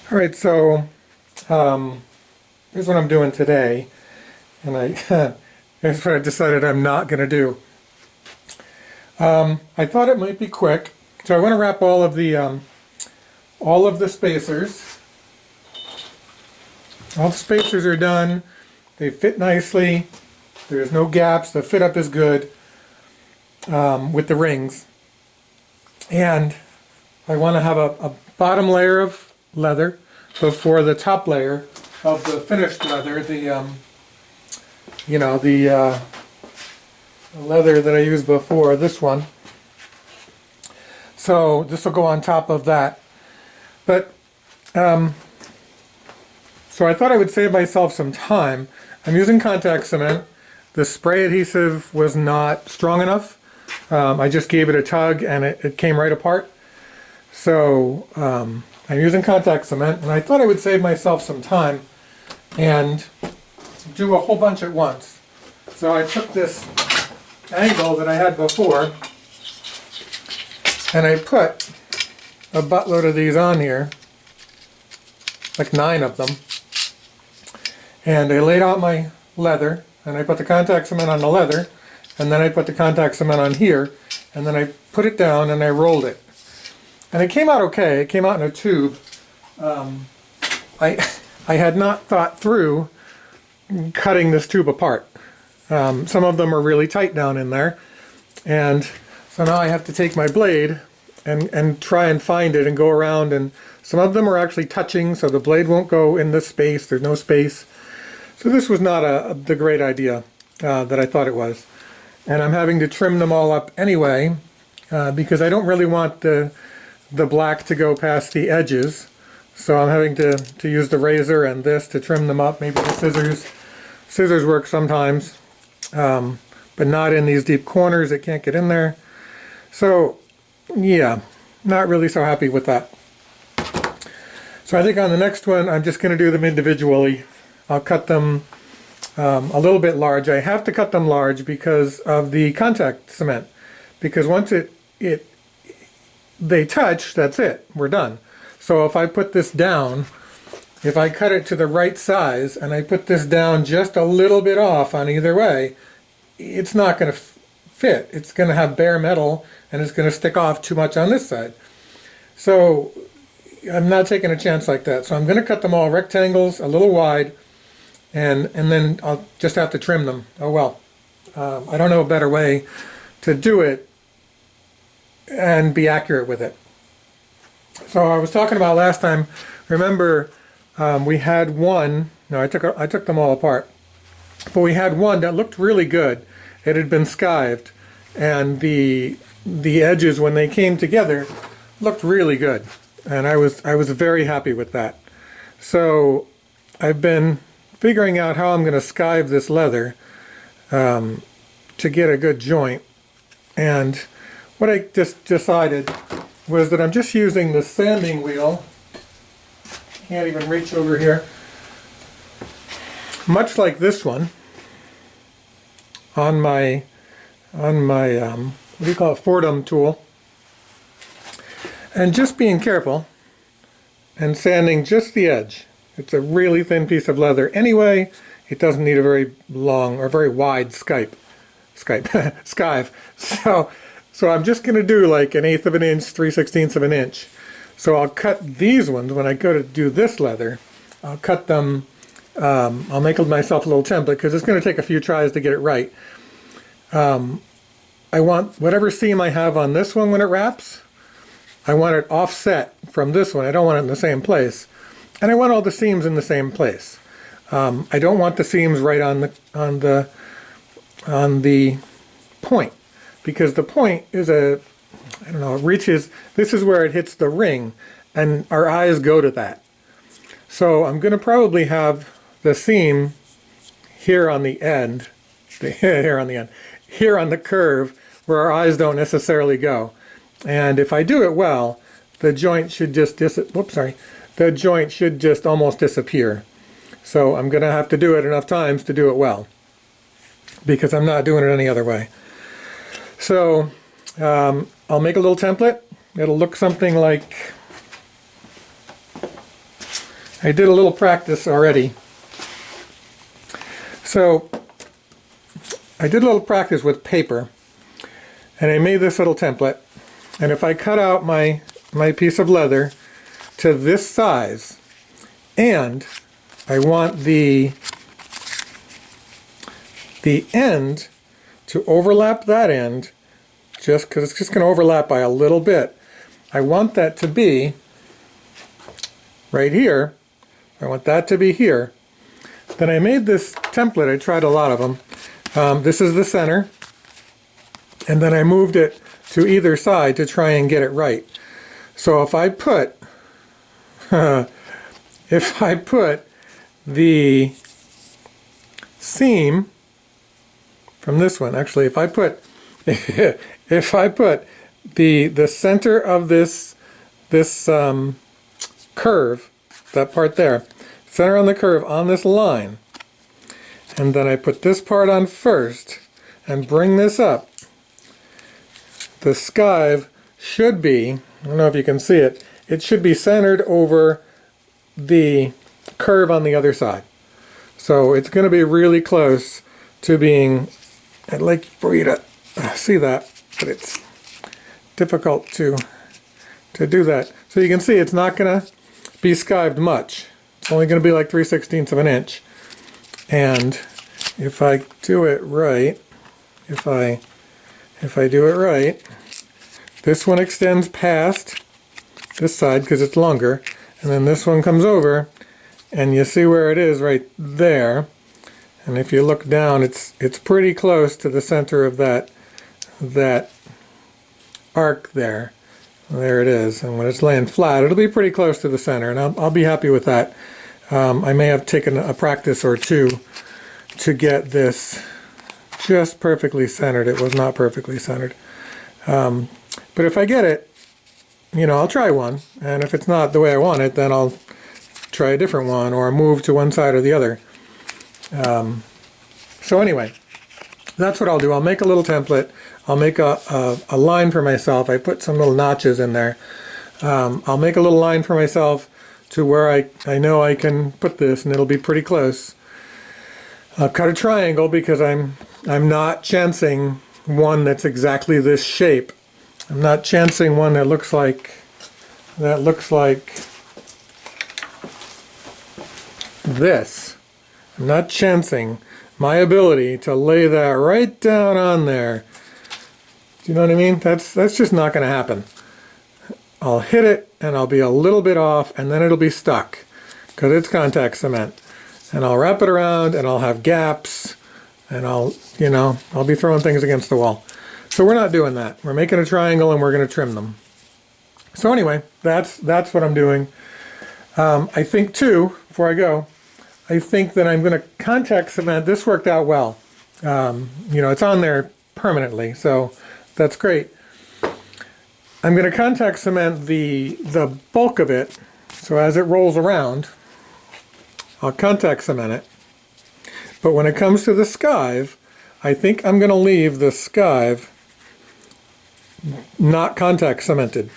All right, so here's what I'm doing today, and here's what I decided I'm not going to do. I thought it might be quick, so I want to wrap all of the spacers. All the spacers are done. They fit nicely. There's no gaps. The fit up is good with the rings, and I want to have a bottom layer of leather before the top layer of the finished leather, the leather that I used before, this one. So this will go on top of that. But so I thought I would save myself some time. I'm using contact cement. The spray adhesive was not strong enough. I just gave it a tug and it came right apart. So I'm using contact cement, and I thought I would save myself some time and do a whole bunch at once. So I took this angle that I had before, and I put a buttload of these on here, like 9 of them, and I laid out my leather, and I put the contact cement on the leather, and then I put the contact cement on here, and then I put it down and I rolled it. And it came out okay. It came out in a tube. I had not thought through cutting this tube apart. Some of them are really tight down in there, and so now I have to take my blade and try and find it and go around, and some of them are actually touching, so the blade won't go in this space. There's no space. So this was not the great idea that I thought it was. And I'm having to trim them all up anyway because I don't really want the black to go past the edges. So I'm having to use the razor and this to trim them up. Maybe the scissors. Scissors work sometimes, but not in these deep corners. It can't get in there. So yeah, not really so happy with that. So I think on the next one, I'm just going to do them individually. I'll cut them a little bit large. I have to cut them large because of the contact cement. Because once they touch, that's it. We're done. So if I put this down, if I cut it to the right size and I put this down just a little bit off on either way, it's not going to fit. It's going to have bare metal and it's going to stick off too much on this side. So I'm not taking a chance like that. So I'm going to cut them all rectangles, a little wide, and then I'll just have to trim them. Oh well. I don't know a better way to do it and be accurate with it. So I was talking about last time, remember we had one, no, I took them all apart, but we had one that looked really good. It had been skived, and the edges when they came together looked really good, and I was very happy with that. So I've been figuring out how I'm going to skive this leather to get a good joint, and what I just decided was that I'm just using the sanding wheel. Can't even reach over here. Much like this one on my what do you call it, Fordham tool, and just being careful and sanding just the edge. It's a really thin piece of leather anyway. It doesn't need a very long or very wide skive. So I'm just going to do like 1/8 of an inch, 3/16 of an inch. So I'll cut these ones when I go to do this leather. I'll cut them, I'll make myself a little template because it's going to take a few tries to get it right. I want whatever seam I have on this one when it wraps, I want it offset from this one. I don't want it in the same place. And I want all the seams in the same place. I don't want the seams right on the point, because the point is it reaches, this is where it hits the ring, and our eyes go to that. So I'm going to probably have the seam here on the end, here on the curve, where our eyes don't necessarily go. And if I do it well, the joint should just the joint should just almost disappear. So I'm going to have to do it enough times to do it well, because I'm not doing it any other way. So I'll make a little template. It'll look something like I did a little practice already. So I did a little practice with paper, and I made this little template. And if I cut out my piece of leather to this size, and I want the end to overlap that end, just because it's just going to overlap by a little bit. I want that to be right here. I want that to be here. Then I made this template. I tried a lot of them. This is the center, and then I moved it to either side to try and get it right. So if I put the seam from this one, actually, if I put the center of this curve, that part there, center on the curve on this line, and then I put this part on first and bring this up, the skive should be, I don't know if you can see it, it should be centered over the curve on the other side. So it's going to be really close to being, I'd like for you to see that, but it's difficult to do that. So you can see it's not going to be skived much. It's only going to be like 3/16 of an inch. And if I do it right, if I do it right, this one extends past this side because it's longer, and then this one comes over, and you see where it is right there. And if you look down, it's pretty close to the center of that arc there. There it is. And when it's laying flat, it'll be pretty close to the center, and I'll be happy with that. I may have taken a practice or two to get this just perfectly centered. It was not perfectly centered. But if I get it, I'll try one. And if it's not the way I want it, then I'll try a different one or move to one side or the other. So anyway, that's what I'll do. I'll make a little template. I'll make a line for myself. I put some little notches in there. I'll make a little line for myself to where I know I can put this, and it'll be pretty close. I'll cut a triangle because I'm not chancing one that's exactly this shape. I'm not chancing one that looks like this. I'm not chancing my ability to lay that right down on there. Do you know what I mean? That's just not going to happen. I'll hit it and I'll be a little bit off, and then it'll be stuck because it's contact cement. And I'll wrap it around, and I'll have gaps, and I'll be throwing things against the wall. So we're not doing that. We're making a triangle, and we're going to trim them. So anyway, that's what I'm doing. I think too, before I go, I think that I'm going to contact cement. This worked out well. It's on there permanently, so that's great. I'm going to contact cement the bulk of it, so as it rolls around, I'll contact cement it. But when it comes to the skive, I think I'm going to leave the skive not contact cemented.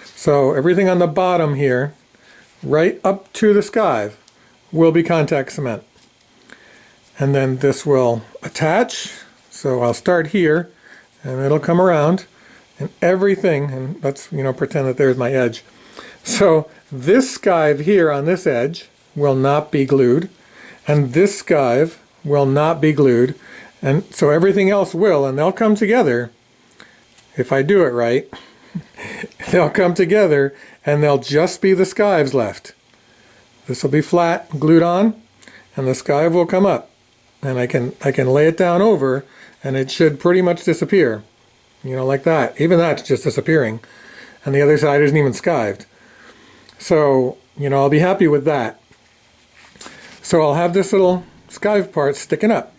So everything on the bottom here, right up to the skive, will be contact cement. And then this will attach, so I'll start here, and it'll come around, and everything, and let's pretend that there's my edge. So this skive here on this edge will not be glued, and this skive will not be glued, and so everything else will, and they'll come together. If I do it right, they'll come together, and there'll just be the skives left. This will be flat, glued on, and the skive will come up, and I can lay it down over, and it should pretty much disappear. Like that. Even that's just disappearing. And the other side isn't even skived. So, I'll be happy with that. So I'll have this little skive part sticking up,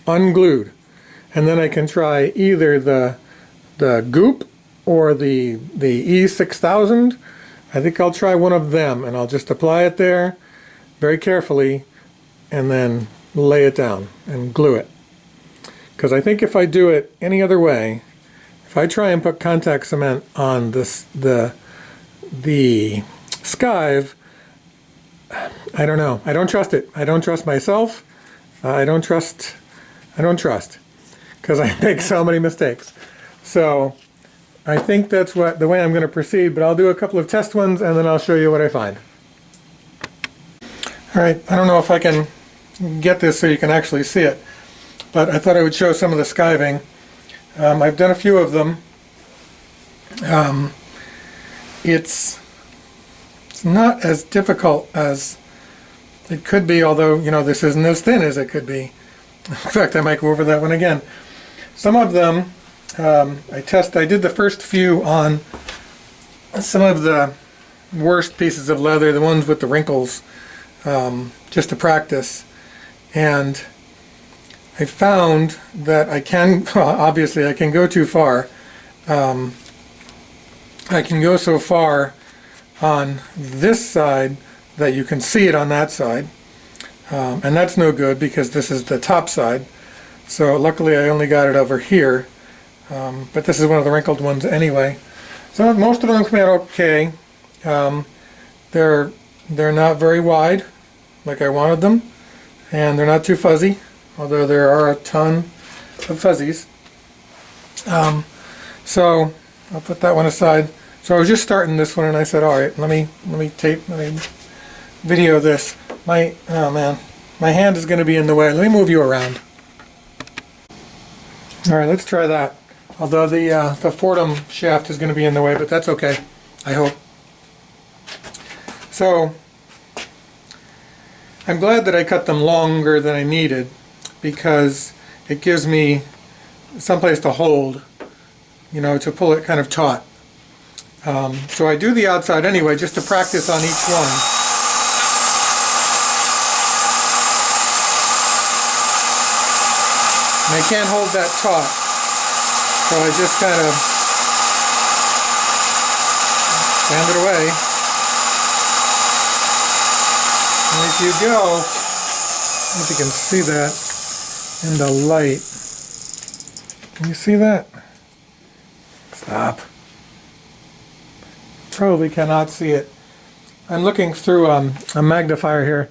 unglued. And then I can try either the Goop or the E6000. I think I'll try one of them, and I'll just apply it there very carefully and then lay it down and glue it. Because I think if I do it any other way, if I try and put contact cement on the skive, I don't know. I don't trust it. I don't trust myself. I don't trust, because I make so many mistakes. So I think that's the way I'm going to proceed, but I'll do a couple of test ones and then I'll show you what I find. All right, I don't know if I can get this so you can actually see it, but I thought I would show some of the skiving. I've done a few of them. It's not as difficult as it could be, although, you know, this isn't as thin as it could be. In fact, I might go over that one again. Some of them, I did the first few on some of the worst pieces of leather, the ones with the wrinkles, just to practice. And I found that I can, well, obviously I can go too far. I can go so far on this side that you can see it on that side. And that's no good because this is the top side. So luckily I only got it over here. But this is one of the wrinkled ones anyway. So most of them come out okay. They're not very wide like I wanted them. And they're not too fuzzy, although there are a ton of fuzzies. So I'll put that one aside. So I was just starting this one and I said, all right, let me video this. Oh man, my hand is going to be in the way. Let me move you around. All right, let's try that. Although the Fordham shaft is going to be in the way, but that's okay, I hope. So I'm glad that I cut them longer than I needed because it gives me someplace to hold, you know, to pull it kind of taut. So I do the outside anyway, just to practice on each one. And I can't hold that taut, so I just kind of sand it away. And if you go, I don't know if you can see that in the light. Can you see that? Stop. Probably cannot see it. I'm looking through a magnifier here.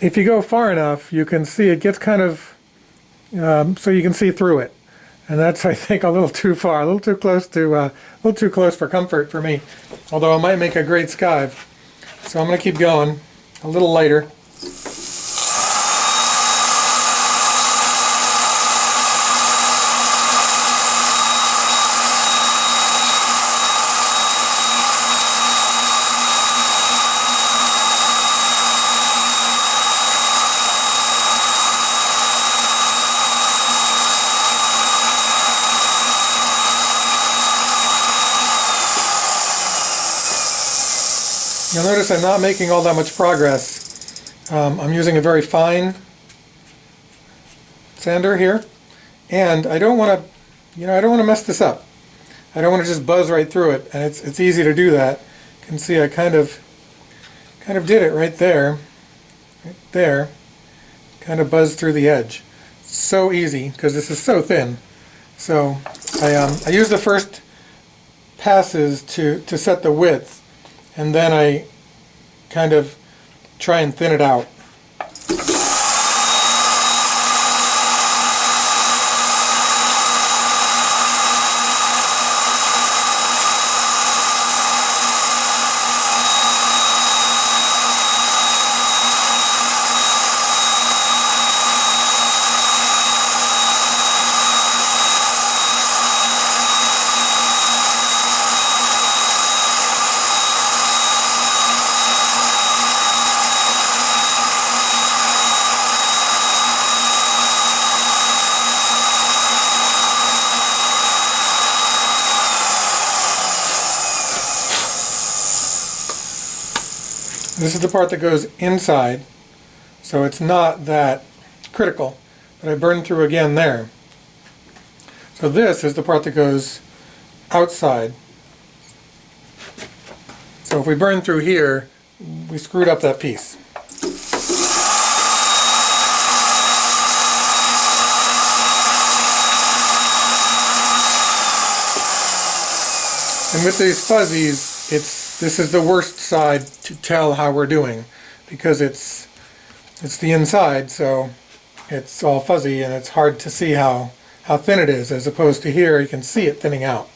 If you go far enough, you can see it gets kind of, so you can see through it. And that's, I think, a little too far, a little too close for comfort for me. Although it might make a great skive. So I'm going to keep going, a little lighter. You'll notice I'm not making all that much progress. I'm using a very fine sander here, and I don't want to, I don't want to mess this up. I don't want to just buzz right through it, and it's easy to do that. You can see I kind of did it right there, kind of buzzed through the edge. So easy because this is so thin. So I use the first passes to set the width. And then I kind of try and thin it out. This is the part that goes inside, so it's not that critical, but I burned through again there. So this is the part that goes outside. So if we burn through here, we screwed up that piece. And with these fuzzies, it's this is the worst side to tell how we're doing, because it's the inside, so it's all fuzzy and it's hard to see how thin it is, as opposed to here you can see it thinning out.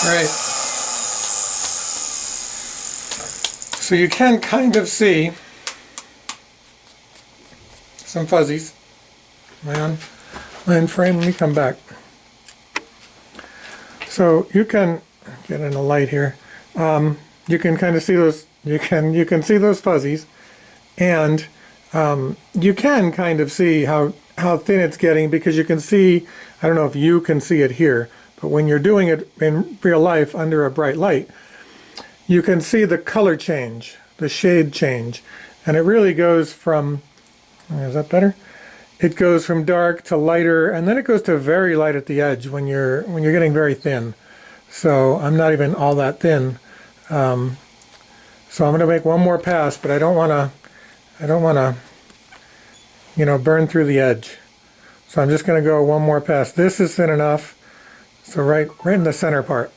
Right. So you can kind of see some fuzzies. Am I on frame? Let me come back. So you can get in the light here. You can kind of see those. You can see those fuzzies, and you can kind of see how thin it's getting, because you can see. I don't know if you can see it here. But when you're doing it in real life under a bright light, you can see the color change, the shade change. And it really goes from, is that better? It goes from dark to lighter, and then it goes to very light at the edge when you're getting very thin. So I'm not even all that thin. So I'm going to make one more pass, but I don't want to, burn through the edge. So I'm just going to go one more pass. This is thin enough. So right in the center part.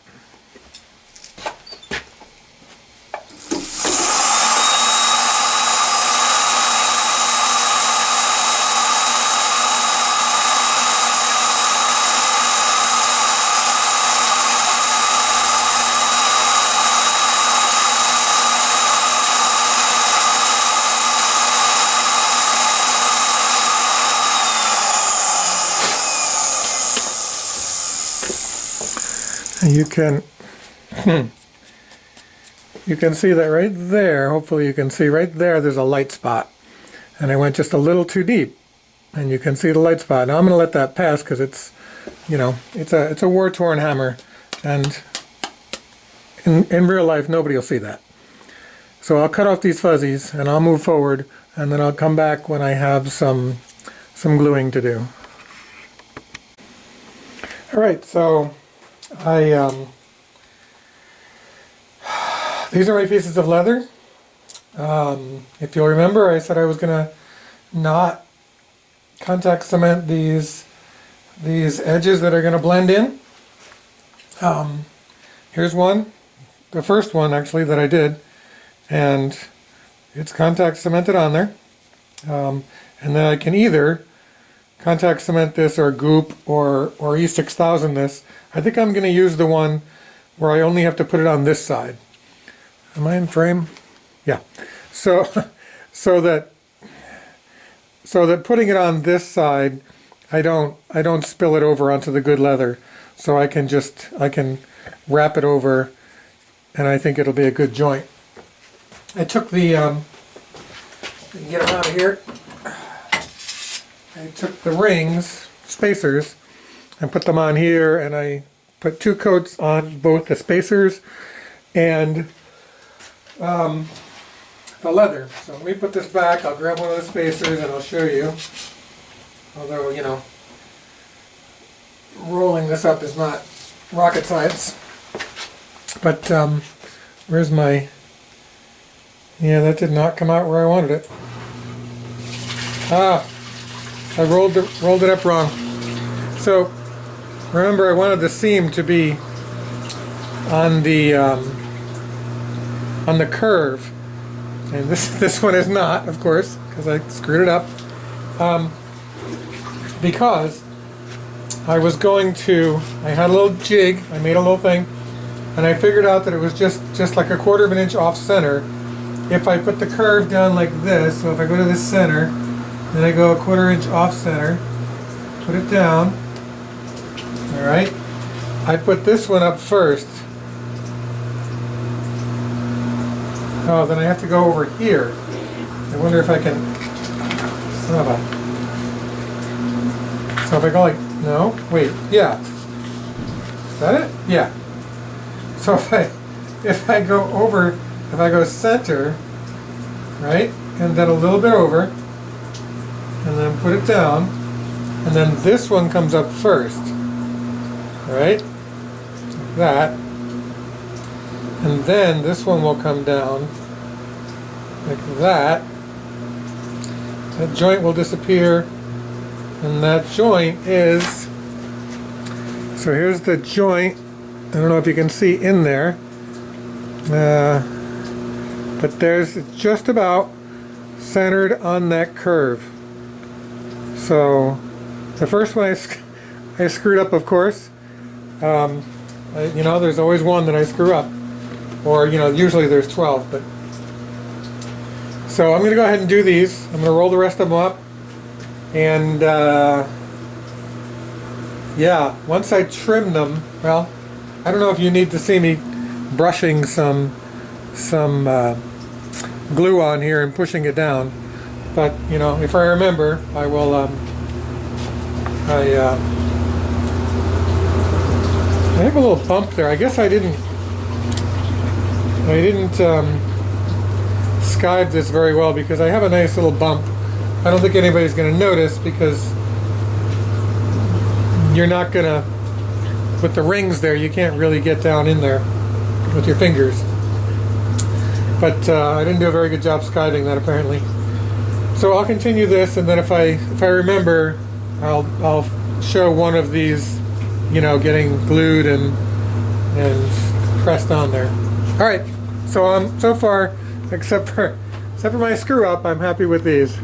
You can see that right there. Hopefully you can see right there there's a light spot, and I went just a little too deep, and you can see the light spot. Now I'm going to let that pass, because it's it's a war-torn hammer, and in real life nobody will see that. So I'll cut off these fuzzies and I'll move forward, and then I'll come back when I have some gluing to do. Alright, so these are my pieces of leather. If you'll remember, I said I was going to not contact cement these edges that are going to blend in. Here's one, the first one actually that I did, and it's contact cemented on there. And then I can either contact cement this or goop or E6000 this. I think I'm going to use the one where I only have to put it on this side. Am I in frame? Yeah. So that putting it on this side, I don't spill it over onto the good leather. So I can wrap it over, and I think it'll be a good joint. I took the get them out of here. I took the rings, spacers, and put them on here, and I put 2 coats on both the spacers and the leather. So let me put this back. I'll grab one of the spacers and I'll show you. Although, rolling this up is not rocket science. But where's my... Yeah, that did not come out where I wanted it. Ah, I rolled it up wrong. So remember, I wanted the seam to be on the curve, and this one is not, of course, because I screwed it up. Because I had a little jig, I made a little thing, and I figured out that it was just like a 1/4 of an inch off center. If I put the curve down like this, so if I go to the center, then I go a 1/4 inch off center, put it down. All right. I put this one up first. Oh, then I have to go over here. I wonder if I can. Son of a. So if I go like, no, wait, yeah. Is that it? Yeah. So if I go over, if I go center, right, and then a little bit over, and then put it down, and then this one comes up first, all right, like that, and then this one will come down like that. That joint will disappear, and that joint is, so here's the joint. I don't know if you can see in there, but there's just about centered on that curve. So the first one I screwed up, of course. You know, there's always one that I screw up, or you know, usually there's 12. But so I'm going to go ahead and do these. I'm going to roll the rest of them up, and yeah, once I trim them, well, I don't know if you need to see me brushing some glue on here and pushing it down, but you know, if I remember, I will. I have a little bump there. I guess I didn't skive this very well, because I have a nice little bump. I don't think anybody's going to notice, because you're not going to, with the rings there, you can't really get down in there with your fingers. But I didn't do a very good job skiving that, apparently. So I'll continue this, and then if I remember, I'll show one of these, you know, getting glued and pressed on there. All right. So so far, except for my screw up, I'm happy with these.